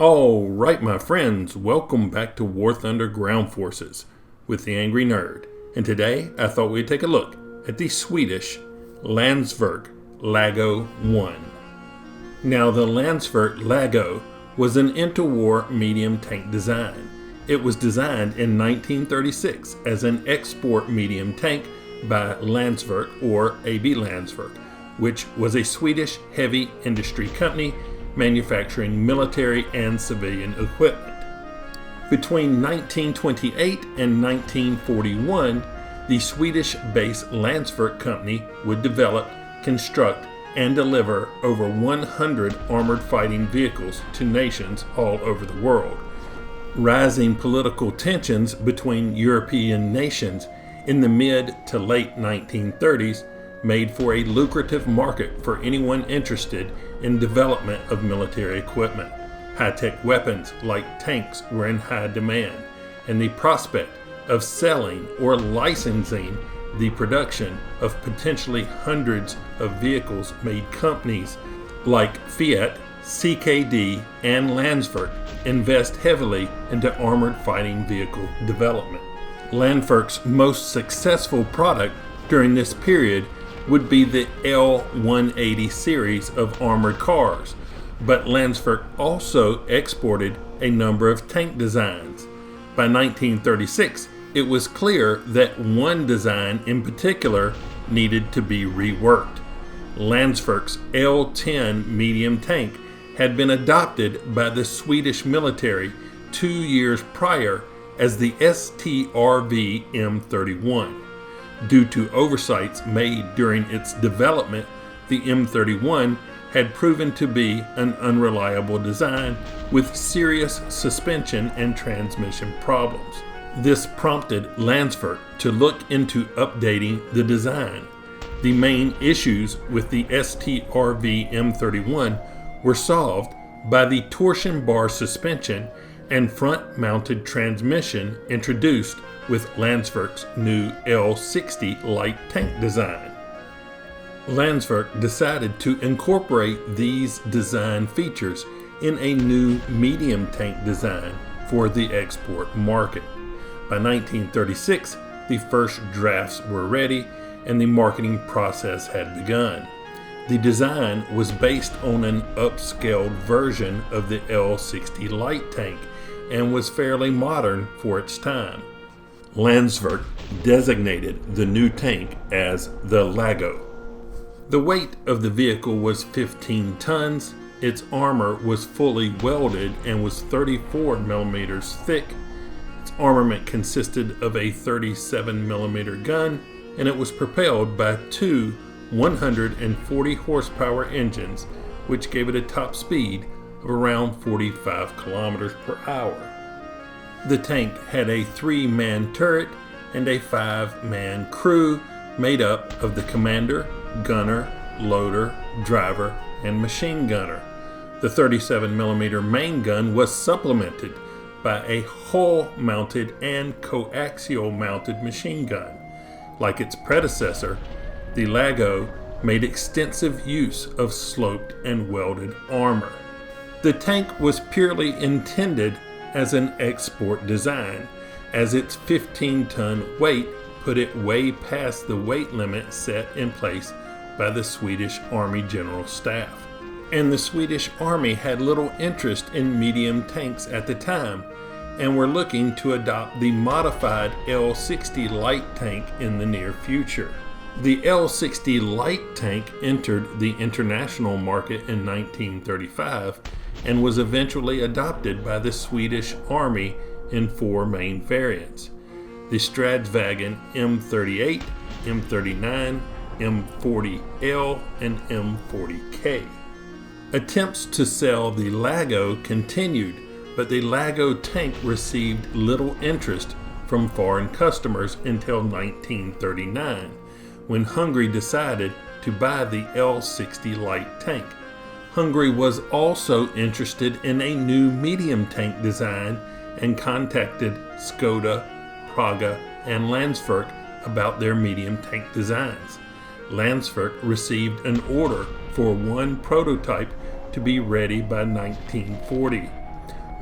All right, my friends, welcome back to War Thunder Ground Forces with the Angry Nerd. And today, I thought we'd take a look at the Swedish Landsverk Lago 1. Now, the Landsverk Lago was an interwar medium tank design. It was designed in 1936 as an export medium tank by Landsverk, or AB Landsverk, which was a Swedish heavy industry company manufacturing military and civilian equipment. Between 1928 and 1941, the Swedish-based Landsverk company would develop, construct, and deliver over 100 armored fighting vehicles to nations all over the world. Rising political tensions between European nations in the mid to late 1930s made for a lucrative market for anyone interested in development of military equipment. High-tech weapons like tanks were in high demand, and the prospect of selling or licensing the production of potentially hundreds of vehicles made companies like Fiat, CKD, and Landsverk invest heavily into armored fighting vehicle development. Landsverk's most successful product during this period would be the L-180 series of armored cars, but Landsverk also exported a number of tank designs. By 1936, it was clear that one design in particular needed to be reworked. Landsverk's L-10 medium tank had been adopted by the Swedish military 2 years prior as the STRV M31. Due to oversights made during its development, the M31 had proven to be an unreliable design with serious suspension and transmission problems. This prompted Landsverk to look into updating the design. The main issues with the STRV M31 were solved by the torsion bar suspension and front-mounted transmission introduced with Landsverk's new L60 light tank design. Landsverk decided to incorporate these design features in a new medium tank design for the export market. By 1936, the first drafts were ready and the marketing process had begun. The design was based on an upscaled version of the L60 light tank and was fairly modern for its time. Landsverk designated the new tank as the Lago. The weight of the vehicle was 15 tons, its armor was fully welded and was 34 millimeters thick, its armament consisted of a 37 millimeter gun, and it was propelled by two 140 horsepower engines, which gave it a top speed of around 45 kilometers per hour. The tank had a 3-man turret and a 5-man crew made up of the commander, gunner, loader, driver, and machine gunner. The 37 millimeter main gun was supplemented by a hull-mounted and coaxial mounted machine gun. Like its predecessor, the Lago made extensive use of sloped and welded armor. The tank was purely intended as an export design, as its 15-ton weight put it way past the weight limit set in place by the Swedish Army General Staff. And the Swedish Army had little interest in medium tanks at the time, and were looking to adopt the modified L60 light tank in the near future. The L60 light tank entered the international market in 1935 and was eventually adopted by the Swedish Army in 4 main variants: the Stridsvagn M38, M39, M40L, and M40K. Attempts to sell the Lago continued, but the Lago tank received little interest from foreign customers until 1939, when Hungary decided to buy the L60 light tank. Hungary was also interested in a new medium tank design and contacted Skoda, Praga, and Landsverk about their medium tank designs. Landsverk received an order for 1 prototype to be ready by 1940.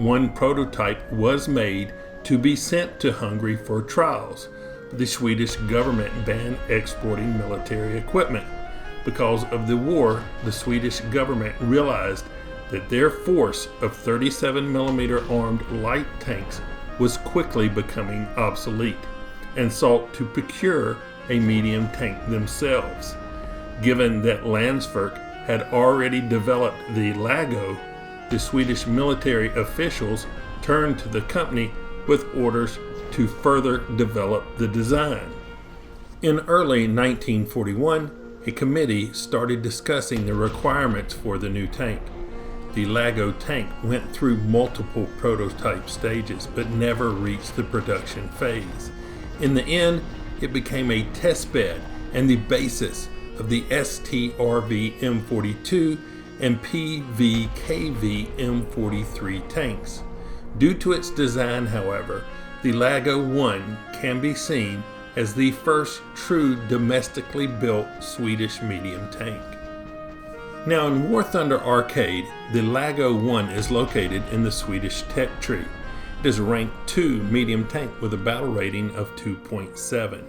one prototype was made to be sent to Hungary for trials. The Swedish government banned exporting military equipment. Because of the war, the Swedish government realized that their force of 37mm armed light tanks was quickly becoming obsolete and sought to procure a medium tank themselves. Given that Landsverk had already developed the Lago, the Swedish military officials turned to the company with orders to further develop the design. In early 1941, a committee started discussing the requirements for the new tank. The Lago tank went through multiple prototype stages but never reached the production phase. In the end, it became a test bed and the basis of the STRV M42 and PVKV M43 tanks. Due to its design, however, the Lago 1 can be seen as the first true domestically built Swedish medium tank. Now in War Thunder Arcade, the Lago 1 is located in the Swedish tech tree. It is ranked 2 medium tank with a battle rating of 2.7.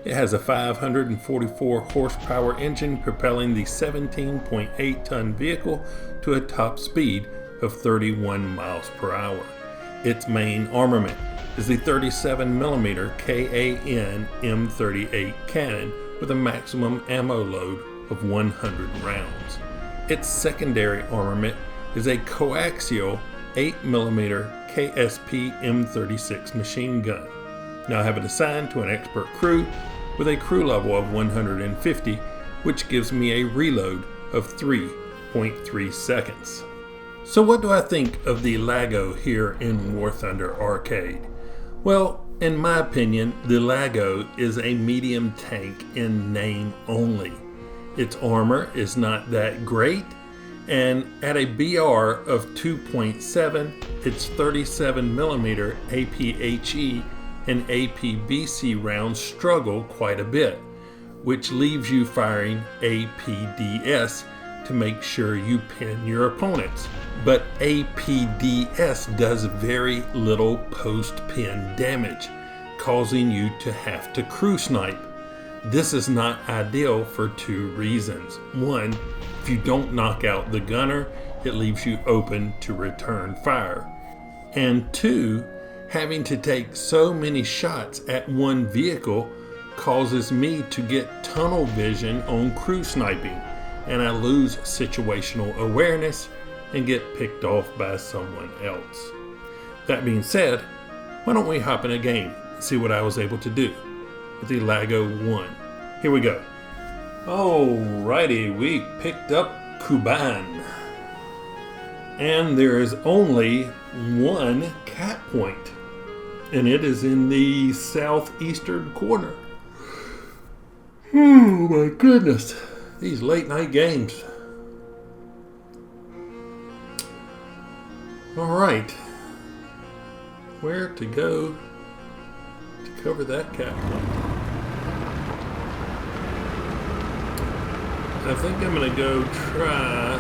It has a 544 horsepower engine propelling the 17.8 ton vehicle to a top speed of 31 miles per hour. Its main armament is the 37mm KAN M38 cannon with a maximum ammo load of 100 rounds. Its secondary armament is a coaxial 8mm KSP M36 machine gun. Now I have it assigned to an expert crew with a crew level of 150, which gives me a reload of 3.3 seconds. So what do I think of the Lago here in War Thunder Arcade? Well, in my opinion, the Lago is a medium tank in name only. Its armor is not that great, and at a BR of 2.7, its 37mm APHE and APBC rounds struggle quite a bit, which leaves you firing APDS to make sure you pin your opponents. But APDS does very little post-pin damage, causing you to have to crew snipe. This is not ideal for 2 reasons. 1, if you don't knock out the gunner, it leaves you open to return fire. And 2, having to take so many shots at one vehicle causes me to get tunnel vision on crew sniping, and I lose situational awareness and get picked off by someone else. That being said, why don't we hop in a game and see what I was able to do with the Lago 1. Here we go. Alrighty, we picked up Kuban. And there is only one cap point, and it is in the southeastern corner. Oh my goodness, these late night games. Alright, where to go to cover that cap point? I think I'm going to go try,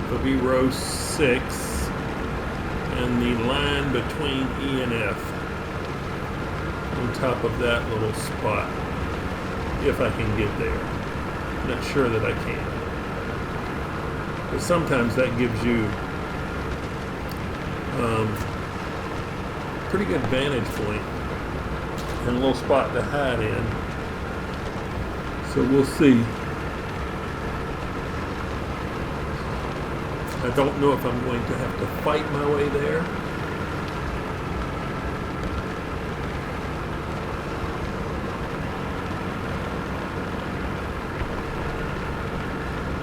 it'll be row 6 and the line between E and F on top of that little spot, if I can get there. I'm not sure that I can, but sometimes that gives you pretty good vantage point and a little spot to hide in. So we'll see. I don't know if I'm going to have to fight my way there.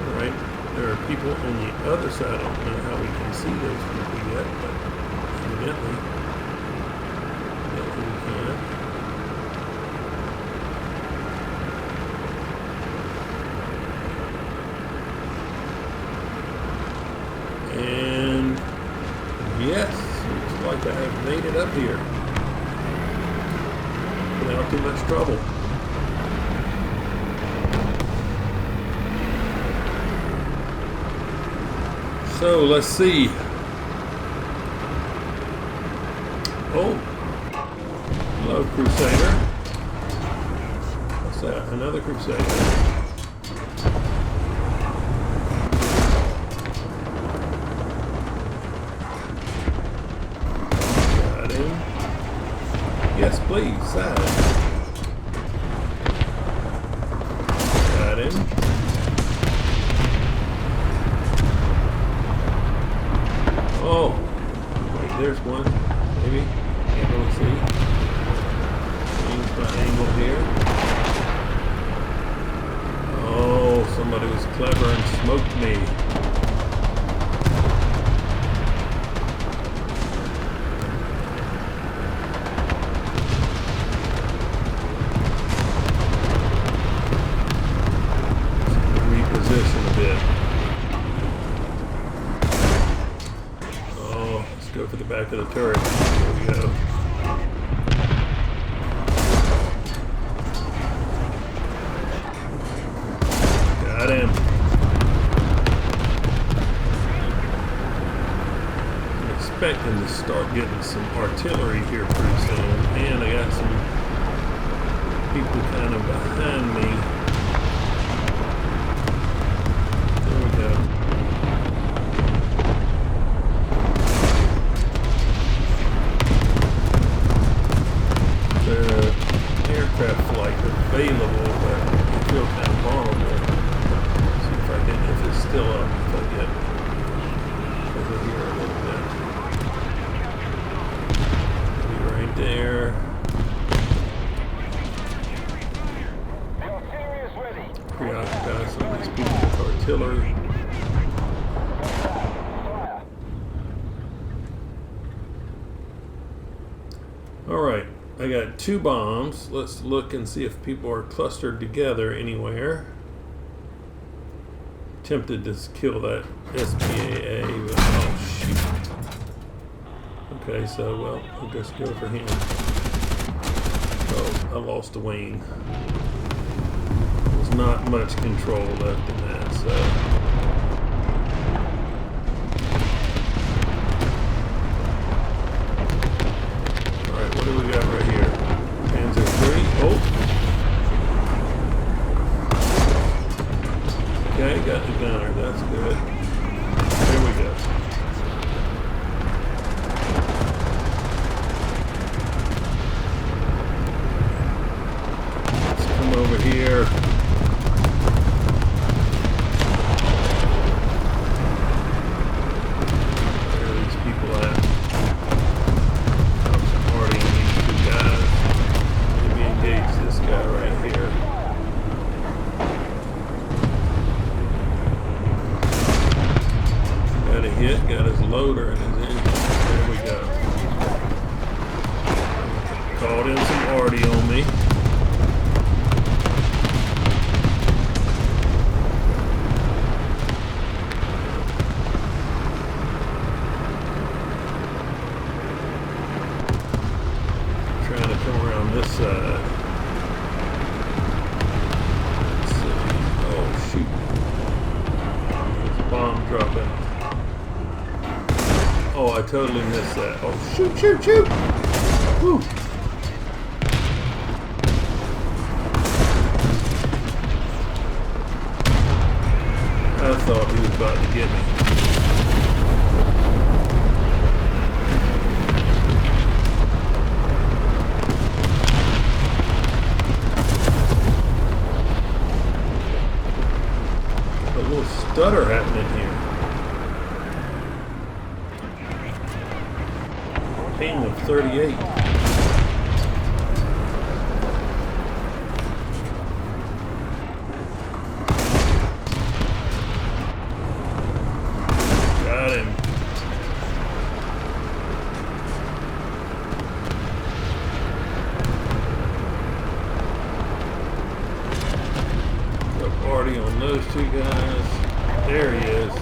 Alright, there are people on the other side. I don't know how we can see those people yet, but evidently we can. And yes, looks like I have made it up here without too much trouble. So let's see. Oh, hello, Crusader. What's that? Another Crusader. Got him. Yes, please, side. Got him. Oh, wait, there's one. Maybe. Can't really see. Change my angle here. Oh, somebody was clever and smoked me. Reposition a bit. Go for the back of the turret. There we go. Got him. I'm expecting to start getting some artillery here pretty soon. And I got some people kind of behind me. There we go. Aircraft flight available, but I feel kind of vulnerable. See if I can, if it's still up, if I get over here a little bit. Be right there. Preoccupy some of these people with artillery. Alright. I got 2 bombs. Let's look and see if people are clustered together anywhere. Tempted to kill that SPAA, but oh shoot. Okay, so well, we'll just go for him. Oh, I lost a wing. There's not much control left in that, so. What do we got right here? Panzer 3. Oh. Okay, got the gunner. That's good. There we go. Let's come over here. Where are these people at? This guy right here. Got a hit, got his loader and his engine. There we go. Called in some arty on me. Trying to come around this side. Dropping. Oh, I totally missed that. Oh, shoot, shoot, shoot! Woo! I thought he was about to get me. A little stutter happening here. Ping of 38. Got him. Got a party on those 2 guys. There he is.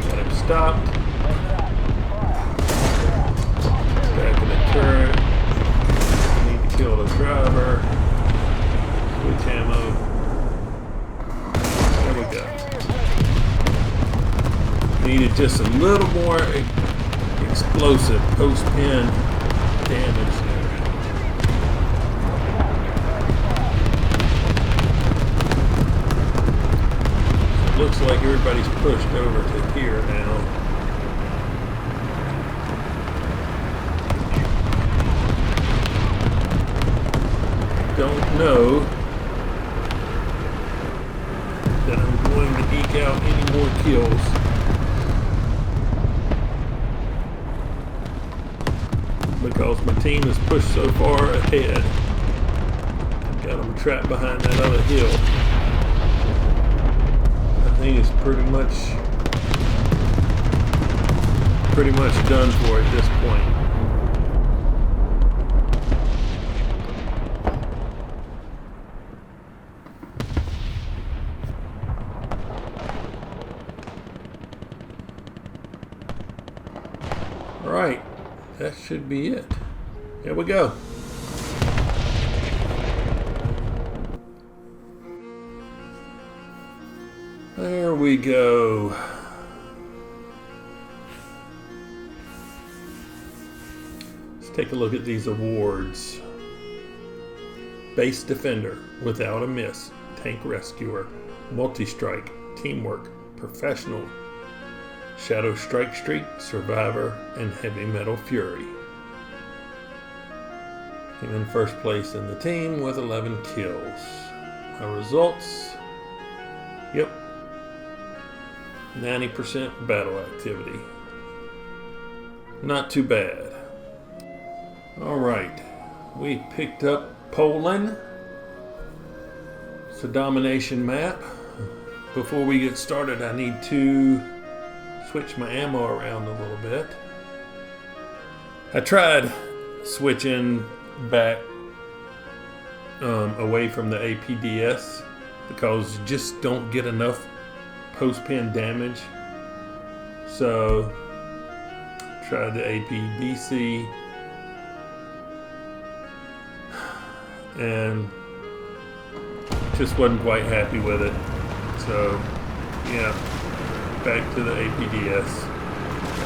Got him stopped. Back in the turret. Need to kill the driver. Switch ammo. There we go. Needed just a little more explosive post-pin damage there. So it looks like everybody's pushed over to here now. Don't know that I'm going to eke out any more kills. Because my team is pushed so far ahead. I've got them trapped behind that other hill. I think it's pretty much done for at this point. Alright, that should be it. Here we go. There we go. Let's take a look at these awards. Base Defender, Without a Miss, Tank Rescuer, Multi-Strike, Teamwork, Professional, Shadow Strike Streak, Survivor, and Heavy Metal Fury. Came in first place in the team with 11 kills. My results, yep, 90% battle activity. Not too bad. Alright, we picked up Poland. It's a domination map. Before we get started, I need to switch my ammo around a little bit. I tried switching back away from the APDS because you just don't get enough post-pin damage. So tried the APDC and just wasn't quite happy with it. So yeah, back to the APDS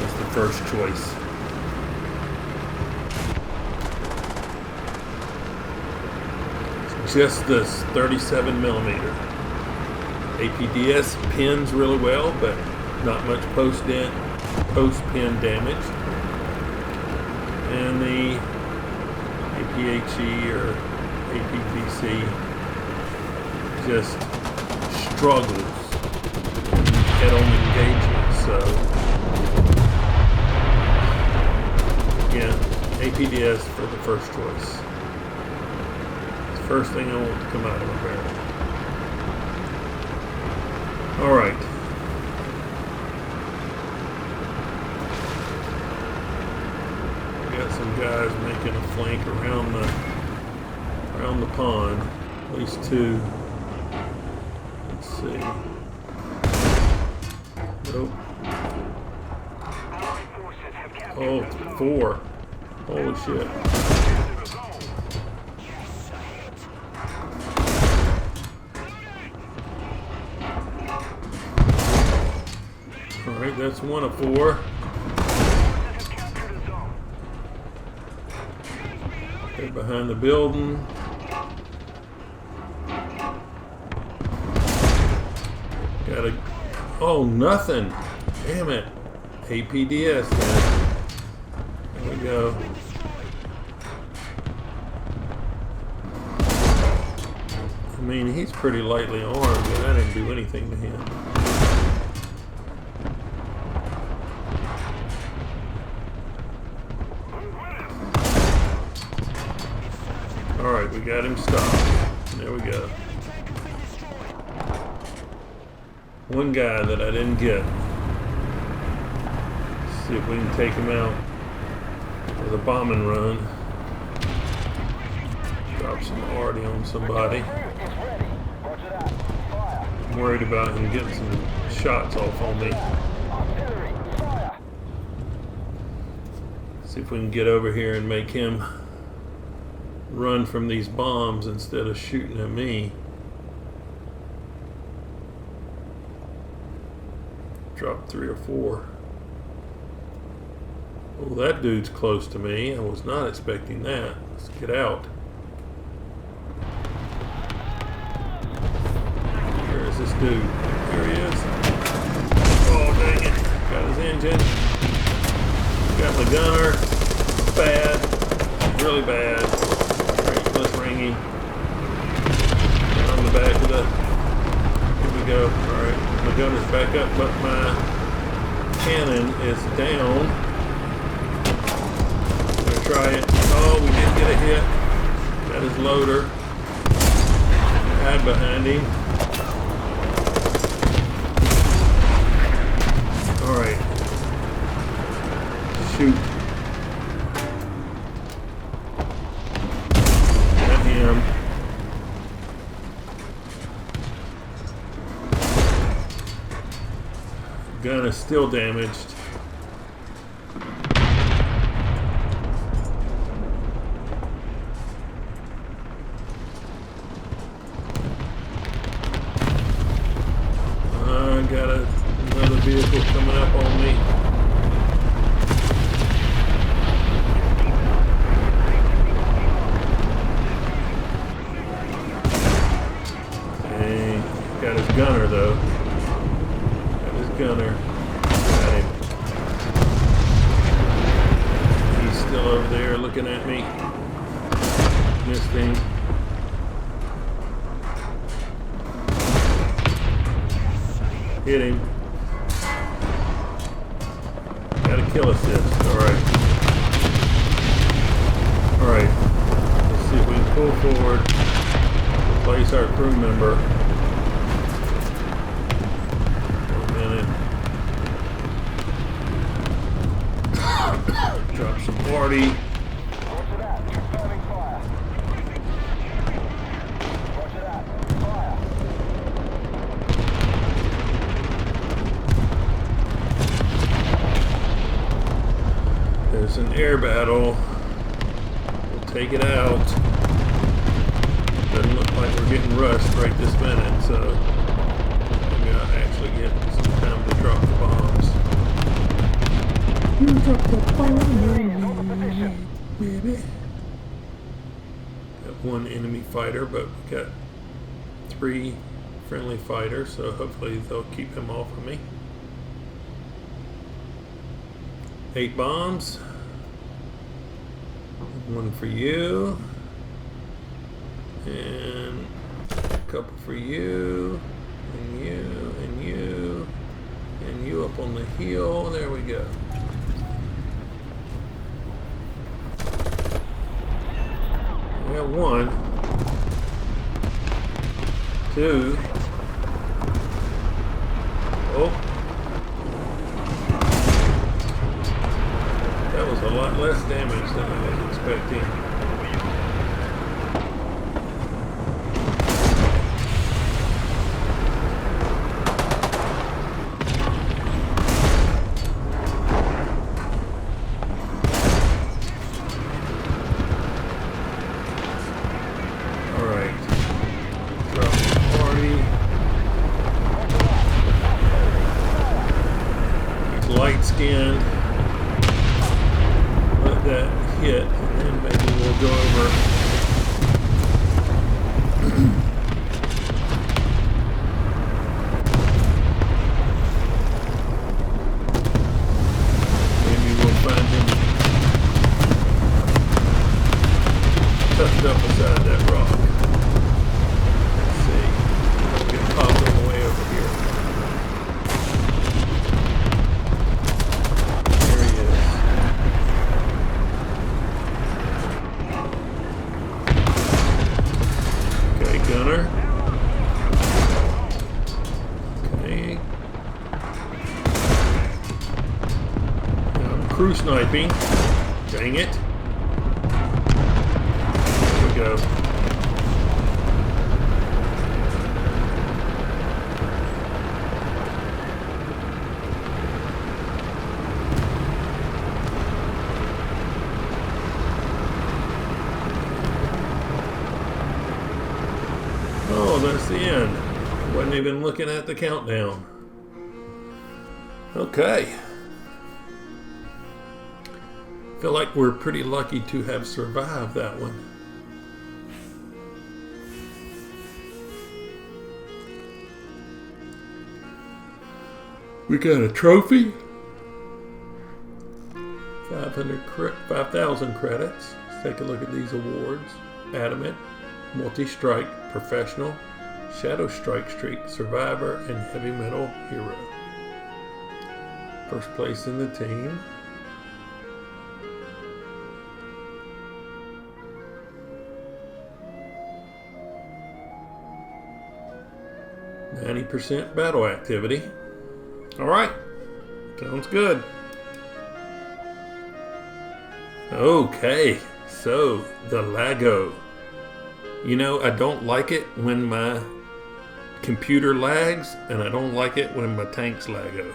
as the first choice. It's just this 37mm. APDS pins really well, but not much post-pin damage. And the APHE or APDC just struggles head-on engagement. So yeah, APDS for the first choice. It's the first thing I want to come out of a barrel. All right. We got some guys making a flank around the pond. At least two. Let's see. Nope. Oh, 4. Holy shit. Alright, that's 1 of 4. They're behind the building. Gotta... Oh, nothing. Damn it. APDS, man. There we go. I mean, he's pretty lightly armed, but I didn't do anything to him. Alright, we got him stopped. There we go. One guy that I didn't get. Let's see if we can take him out with a bombing run. Drop some arty on somebody. I'm worried about him getting some shots off on me. See if we can get over here and make him run from these bombs instead of shooting at me. Drop 3 or 4. Oh, that dude's close to me. I was not expecting that. Let's get out. Where is this dude? Here he is. Oh, dang it. Got his engine. Got my gunner. Bad. Really bad. Rangeless ringing. On the back of the... Here we go. Alright. My gunner's back up, but my cannon is down. I'm going to try it. Oh, we did get a hit. Got his loader. Hide behind him. Alright. Shoot. Got him. Gun is still damaged. I got another vehicle coming up on me. Dang. Got his gunner though. Gunner. Got him. He's still over there looking at me. Missed him. Hit him. Got a kill assist. Alright. Alright. Let's see if we can pull forward. Replace our crew member. Drop some party. There's an air battle. We'll take it out. Doesn't look like we're getting rushed right this minute, so I'm gonna actually get some time to drop the bombs. You drop the bomb, baby. Got one enemy fighter, but we got 3 friendly fighters, so hopefully they'll keep him off of me. 8 bombs. 1 for you. And a couple for you. And you. And you. And you up on the hill. There we go. We got 1, 2. Oh, that was a lot less damage than I was expecting. Light skinned. Let that hit, and then maybe we'll go over. Maybe we'll find him tucked up beside that rock. Let's see. I'll get popping away over here. Gunner. Okay. Now I'm crew sniping. Dang it. There we go. Oh, that's the end. Wasn't even looking at the countdown. Okay. Feel like we're pretty lucky to have survived that one. We got a trophy. 5,000 credits. Let's take a look at these awards. Adamant, Multi-Strike, Professional, Shadow Strike Streak, Survivor, and Heavy Metal Hero. First place in the team. %, battle activity. Alright, sounds good. Okay, so the Lago. You know, I don't like it when my computer lags, and I don't like it when my tanks Lago.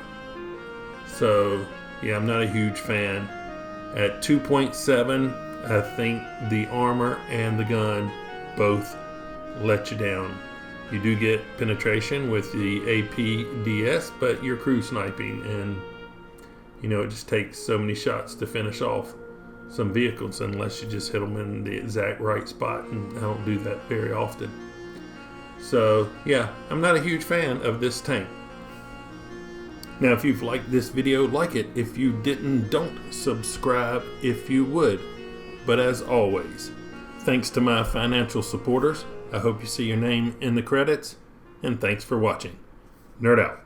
So, yeah, I'm not a huge fan. At 2.7, I think the armor and the gun both let you down. You do get penetration with the APDS, but you're crew sniping, and you know, it just takes so many shots to finish off some vehicles unless you just hit them in the exact right spot, and I don't do that very often. So yeah, I'm not a huge fan of this tank. Now, if you've liked this video, like it. If you didn't, don't subscribe if you would. But as always, thanks to my financial supporters. I hope you see your name in the credits, and thanks for watching. Nerd out.